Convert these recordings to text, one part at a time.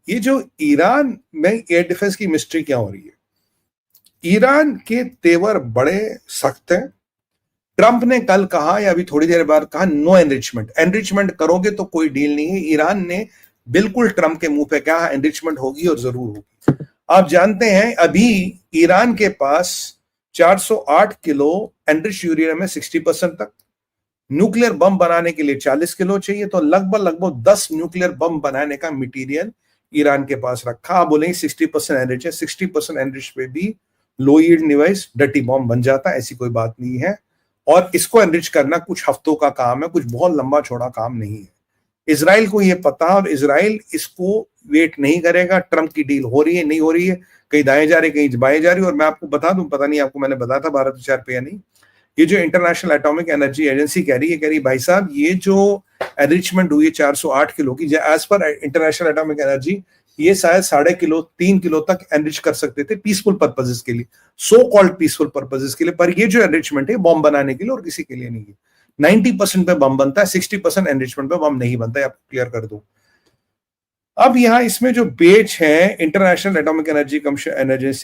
ये जो ईरान में एयर डिफेंस की मिस्ट्री क्या हो रही है? ईरान के तेवर बड़े सख्त हैं। ट्रंप ने कल कहा या अभी थोड़ी देर बाद कहा नो एनरिचमेंट, एनरिचमेंट करोगे तो कोई डील नहीं है। ईरान ने बिल्कुल ट्रंप के मुंह पे कहा एनरिचमेंट होगी और जरूर होगी। आप जानते हैं अभी ईरान के पास 408 किलो एनरिच यूरेनियम है 60% तक। न्यूक्लियर बम बनाने के लिए 40 किलो चाहिए, तो लगभग 10 न्यूक्लियर बम बनाने का मटेरियल ईरान के पास रखा। आप बोलेंगे 60% एनरिच है, 60% एनरिच पे भी लो यील्ड डिवाइस डर्टी बॉम्ब बन जाता है, ऐसी कोई बात नहीं है। और इसको एनरिच करना कुछ हफ्तों का काम है, कुछ बहुत लंबा चौड़ा काम नहीं है। इजराइल को यह पता, और इजराइल इसको वेट नहीं करेगा। ट्रंप की डील हो रही है, नहीं हो रही है, कहीं दाएं जा रही, कहीं बाएं जा रही है। और मैं आपको बता दूं, पता नहीं आपको मैंने बताया था भारत विचार पे या नहीं, ये जो इंटरनेशनल एटॉमिक एनर्जी एजेंसी कह रही है भाई साहब ये जो एनरिचमेंट हुई है 408 किलो की, as per international atomic energy ये शायद 3.5 किलो तक एनरिच कर सकते थे पीसफुल पर्पजेस के लिए, सो कॉल्ड पीसफुल पर्पजेस के लिए। पर ये जो एनरिचमेंट है बॉम्ब बनाने के लिए और किसी के लिए नहीं है। 90% पे बम बनता है, 60% एनरिचमेंट पे बम नहीं बनता है, आपको क्लियर कर दूं। अब यहाँ इसमें जो बेच है, इंटरनेशनल एटॉमिक एनर्जी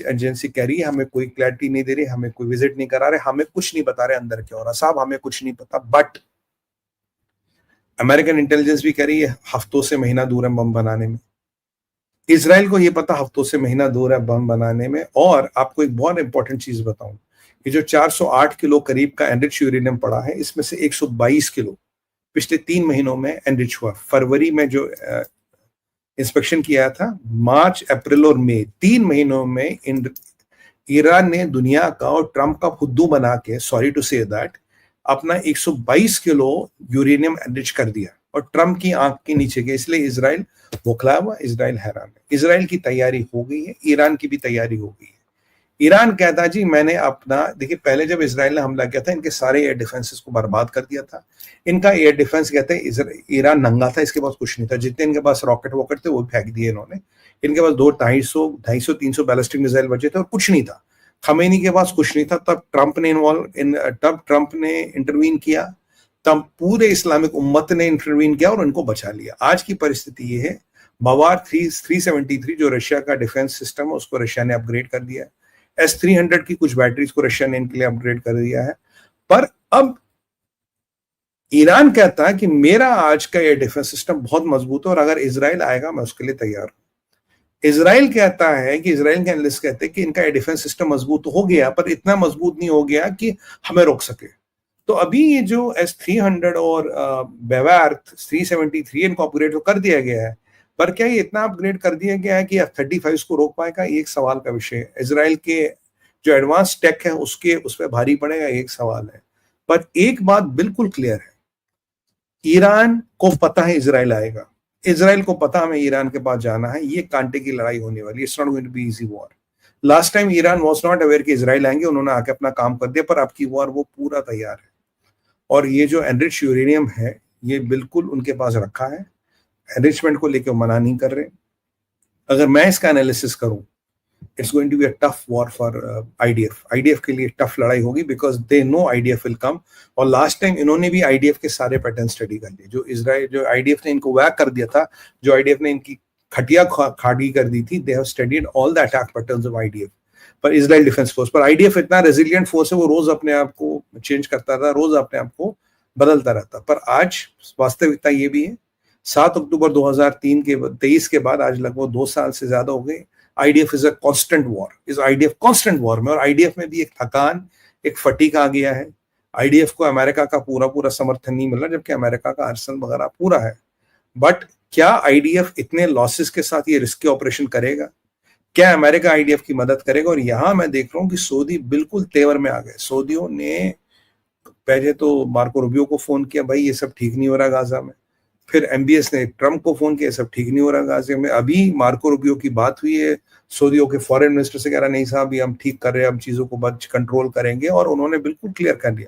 एजेंसी कह रही है हमें कोई क्लैरिटी नहीं दे रही, हमें कोई विजिट नहीं करा रहे, हमें कुछ नहीं बता रहे अंदर क्या हो रहा। साहब हमें कुछ नहीं पता, बट अमेरिकन इंटेलिजेंस भी कह रही है हफ्तों से महीना दूर है बम बनाने में। इजराइल को ये पता हफ्तों से महीना दूर है बम बनाने में। और आपको एक बहुत इंपॉर्टेंट चीज बताऊं, ये जो 408 किलो करीब का एनरिच यूरेनियम पड़ा है, इसमें से 122 किलो पिछले 3 महीनों में एनरिच हुआ। फरवरी में जो इंस्पेक्शन किया था, मार्च, अप्रैल और मई 3 महीनों में ईरान ने दुनिया का और ट्रंप का फुद्दू बना के, सॉरी टू से दैट, अपना 122 किलो यूरेनियम एनरिच कर दिया और ट्रंप की आंख के नीचे गए। इसलिए इजराइल बौखला हुआ, इजराइल हैरान है। इजराइल की तैयारी हो गई है, ईरान की भी तैयारी हो गई है। ईरान कहता जी मैंने अपना, देखिए पहले जब इजराइल ने हमला किया था इनके सारे एयर डिफेंसेस को बर्बाद कर दिया था। इनका एयर डिफेंस कहते हैं ईरान नंगा था, इसके पास कुछ नहीं था। जितने इनके पास रॉकेट वॉकेट थे वो फेंक दिए इन्होंने। इनके पास 200-250-300 बैलिस्टिक मिसाइल बचे थे और कुछ नहीं था। खमेनी के पास कुछ नहीं था। तब ट्रंप ने इंटरवीन किया, तब पूरे इस्लामिक उम्मत ने इंटरवीन किया और इनको बचा लिया। आज की परिस्थिति ये है, बावार 373 जो रशिया का डिफेंस सिस्टम है उसको रशिया ने अपग्रेड कर दिया है। S-300 की कुछ बैटरीज को रशिया ने इनके लिए अपग्रेड कर दिया है। पर अब ईरान कहता है कि मेरा आज का एयर डिफेंस सिस्टम बहुत मजबूत है और अगर इजराइल आएगा मैं उसके लिए तैयार हूं। इजराइल कहता है कि, इजराइल के एनालिस्ट कहते हैं कि इनका एयर डिफेंस सिस्टम मजबूत हो गया, पर इतना मजबूत नहीं हो गया कि हमें रोक सके। तो अभी ये जो S-300 और बावार 373 इनको अपग्रेड तो कर दिया गया है, पर क्या ये इतना अपग्रेड कर दिया गया है कि F-35 को रोक पाएगा? एक सवाल का विषय है। इजराइल के जो एडवांस टेक है उसके उस पर भारी पड़ेगा, एक सवाल है। पर एक बात बिल्कुल क्लियर है, ईरान को पता है इजराइल आएगा, इजराइल को पता हमें ईरान के पास जाना है, ये कांटे की लड़ाई होने वाली है। It's not going to be easy war. Last time Iran was not aware कि इजराइल आएंगे, उन्होंने आके अपना काम कर दिया, पर अब की वॉर वो पूरा तैयार है। और ये जो एनरिच यूरेनियम है ये बिल्कुल उनके पास रखा है, एनरिचमेंट को लेकर मना नहीं कर रहे। अगर मैं इसका एनालिसिस करूं, it's going to be a tough war for IDF के लिए टफ लड़ाई होगी, because they know IDF will come. और लास्ट टाइम इन्होंने भी आईडीएफ के सारे पैटर्न स्टडी कर लिए। जो आईडीएफ ने इनको वैक कर दिया था, जो आईडीएफ ने इनकी खटिया खाड़ी कर दी थी, they have studied all the attack patterns of IDF. पर इजराइल डिफेंस फोर्स, पर आईडीएफ इतना रेजिलियंट फोर्स है, वो रोज अपने आप को चेंज करता था, रोज अपने आप को बदलता रहता। पर आज वास्तविकता ये भी है, 7 अक्टूबर 2023 के बाद आज लगभग 2 साल से ज्यादा हो गए, IDF is a constant war, is IDF constant war में। और आईडीएफ में भी एक थकान, एक फटीग आ गया है। आईडीएफ को अमेरिका का पूरा समर्थन नहीं मिल रहा, जबकि अमेरिका का आर्सेनल वगैरह पूरा है। बट क्या आईडीएफ इतने लॉसेस के साथ ये रिस्की ऑपरेशन करेगा? क्या अमेरिका आईडीएफ की मदद करेगा? और यहां मैं देख रहा हूं कि सऊदी बिल्कुल तेवर में आ गए। सऊदियों ने पहले तो मार्को रूबियो को फोन किया, भाई ये सब ठीक नहीं हो रहा गाजा में। फिर एमबीएस ने ट्रंप को फोन किया, सब ठीक नहीं हो रहा गाजा में। अभी मार्को रूबियो की बात हुई है सऊदियों के फॉरेन मिनिस्टर से, कह रहा नहीं साहब ये हम ठीक कर रहे हैं, हम चीजों को बहुत कंट्रोल करेंगे। और उन्होंने बिल्कुल क्लियर कर दिया,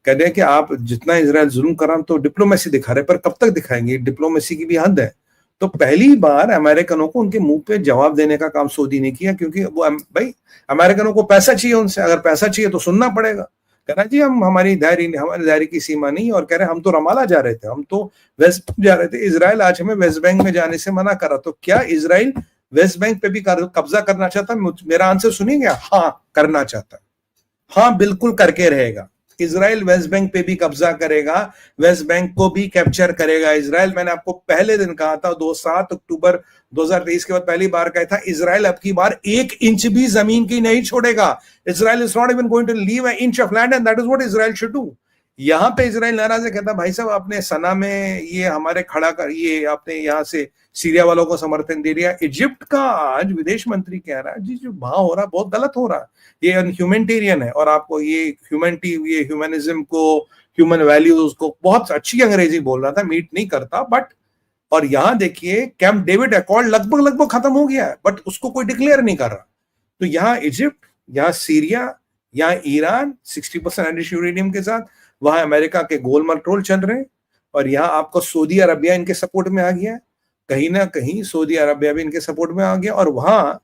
कह दिया कि आप जितना इजराइल जुल्म कर रहा हम तो डिप्लोमेसी दिखा रहे, पर कब तक दिखाएंगे? डिप्लोमेसी की भी हद है। तो पहली बार अमेरिकनों को उनके मुंह पे जवाब देने का काम सऊदी ने किया, क्योंकि वो भाई अमेरिकनों को पैसा चाहिए उनसे, अगर पैसा चाहिए तो सुनना पड़ेगा। कह रहा जी हम हमारे दायरे की सीमा नहीं, और कह रहे हम तो रमाला जा रहे थे, हम तो वेस्ट बैंक जा रहे थे, इजराइल आज हमें वेस्ट बैंक में जाने से मना करा। तो क्या इजराइल वेस्ट बैंक पे भी कब्जा करना चाहता? मेरा आंसर सुनिएगा, हाँ करना चाहता, हाँ बिल्कुल करके रहेगा। इजराइल वेस्ट बैंक पे भी कब्जा करेगा, वेस्ट बैंक को भी कैप्चर करेगा इजराइल। मैंने आपको पहले दिन कहा था, 7 अक्टूबर 2023 के बाद पहली बार कहा था, इजराइल अब की बार 1 इंच भी जमीन की नहीं छोड़ेगा। Israel is not even going to leave a inch of land, and that is what Israel should do. यहाँ पे इजराइल नाराज है, कहता भाई साहब आपने सना में ये हमारे खड़ा कर, ये आपने यहाँ से सीरिया वालों को समर्थन दे दिया। इजिप्ट का आज विदेश मंत्री कह रहा है जी जो वहां हो रहा है बहुत गलत हो रहा है, ये अनह्यूमैनिटेरियन है, और आपको ये ये ह्यूमनिज्म को, ह्यूमन वैल्यूज को, बहुत अच्छी अंग्रेजी बोल रहा था, मीट नहीं करता बट। और यहां देखिए कैंप डेविड अकॉर्ड लगभग लगभग खत्म हो गया है, बट उसको कोई डिक्लेयर नहीं कर रहा। तो यहाँ इजिप्ट, यहाँ सीरिया, यहाँ ईरान 60% एंटी यूरेनियम के साथ, वहां अमेरिका के गोलमटोल चल रहे हैं, और यहाँ आपको सऊदी अरबिया इनके सपोर्ट में आ गया है, कहीं ना कहीं सऊदी अरबिया भी इनके सपोर्ट में आ गया, और वहां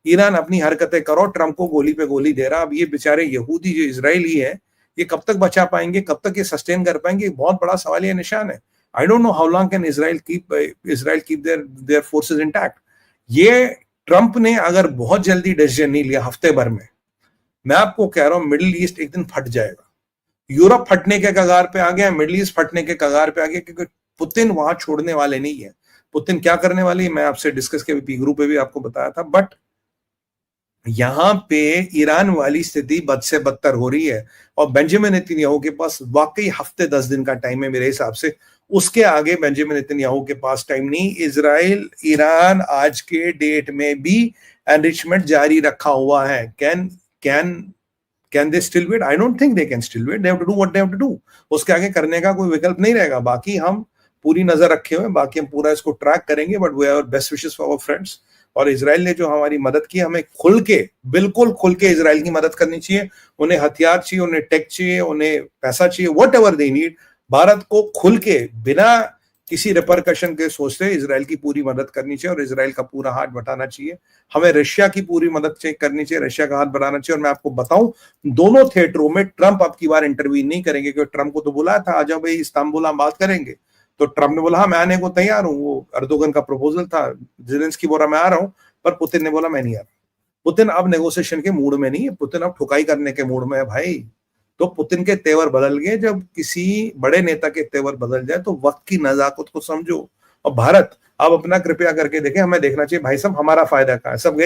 ईरान अपनी हरकतें करो, ट्रंप को गोली पे गोली दे रहा। अब ये बेचारे यहूदी जो इजरायली है, ये कब तक बचा पाएंगे, कब तक ये सस्टेन कर पाएंगे, बहुत बड़ा सवाल ये निशान है। I don't know how long can Israel keep their forces intact. ये ट्रंप ने अगर बहुत जल्दी डिसीजन नहीं लिया हफ्ते भर में, मैं आपको कह रहा हूं मिडिल ईस्ट एक दिन फट जाएगा। यूरोप फटने के कगार पे आ गया, मिडिल ईस्ट फटने के कगार पे आ गया, क्योंकि पुतिन वहां छोड़ने वाले नहीं है। पुतिन क्या करने वाली है मैं आपसे डिस्कस के पी ग्रुप पे भी आपको बताया था, बट यहां पे ईरान वाली स्थिति बद से बदतर हो रही है, और बेंजामिन नेतन्याहू के पास वाकई हफ्ते 10 दिन का टाइम है मेरे हिसाब से, उसके आगे बेंजामिन नेतन्याहू के पास टाइम नहीं। इजराइल ईरान आज के डेट में भी एनरिचमेंट जारी रखा हुआ है। Can they still wait? I don't think they can still wait, they have to do what they have to do. उसके आगे करने का कोई विकल्प नहीं रहेगा। बाकी हम पूरी नजर रखे हुए हैं, बाकी हम पूरा इसको ट्रैक करेंगे, but we have best wishes for our friends. और इजराइल ने जो हमारी मदद की, हमें खुल के, बिल्कुल खुल के इजराइल की मदद करनी चाहिए। उन्हें हथियार चाहिए, उन्हें टेक चाहिए, उन्हें पैसा चाहिए, what ever they need, Bharat को खुल के बिना किसी रिपरकशन के सोचते इजराइल की पूरी मदद करनी चाहिए, और इजराइल का पूरा हाथ बटाना चाहिए। हमें रशिया की पूरी मदद करनी चाहिए, रशिया का हाथ बढ़ाना चाहिए। और मैं आपको बताऊं, दोनों थिएटरों में ट्रंप अब की बार इंटरवीन नहीं करेंगे, क्योंकि ट्रंप को तो बुलाया था, आ जाओ भाई इस्तांबुल हम बात करेंगे। तो ट्रंप ने बोला हाँ मैं आने को तैयार हूँ, वो अर्दोगन का प्रपोजल था, ज़ेलेंस्की बोला मैं आ रहा हूँ, पर पुतिन ने बोला मैं नहीं आ रहा। पुतिन अब नेगोशिएशन के मूड में नहीं है, पुतिन अब ठुकाई करने के मूड में है भाई। तो पुतिन के तेवर बदल गए। जब किसी बड़े नेता के तेवर बदल जाए तो वक्त की नजाकत को समझो। और भारत अब अपना कृपया करके देखें, हमें देखना चाहिए भाई साहब हमारा फायदा कहाँ है। सब